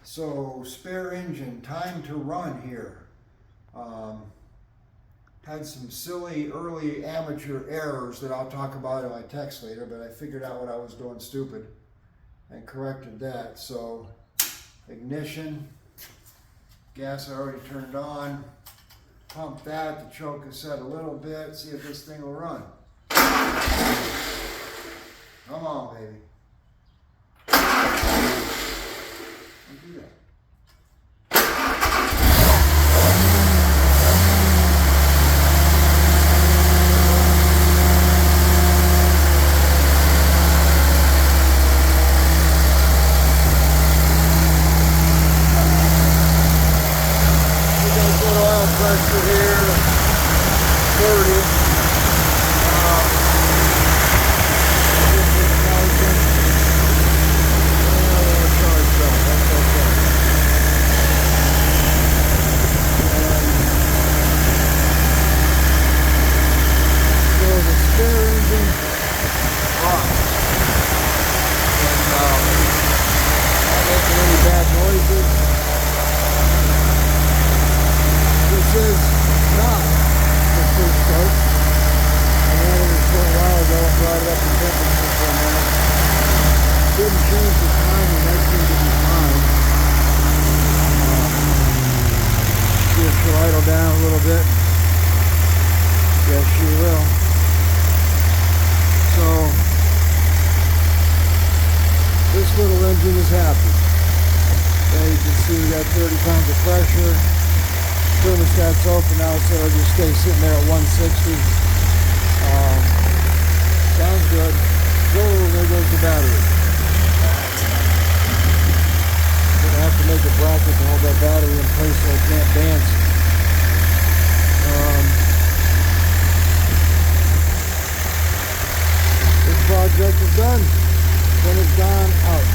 So spare engine, time to run here. Had some silly early amateur errors that I'll talk about in my text later, but I figured out what I was doing stupid and corrected that. So ignition, gas I already turned on, pump that, the choke is set a little bit, see if this thing will run. Come on, baby. Don't do that. Pressure here, 30. So the spare engine off. And not making any bad noises. This is not the first start. I ran it a short while ago and brought it up to temperature for a minute. Didn't change the time, and that seemed to be fine. See if she'll idle down a little bit. Yes, she will. So, this little engine is happy. There you can see we got 30 pounds of pressure. Thermostat's open now, so it'll just stay sitting there at 160. Sounds good. Oh, there goes the battery. Gonna have to make a bracket to hold that battery in place so it can't dance. This project is done. Then it's gone out.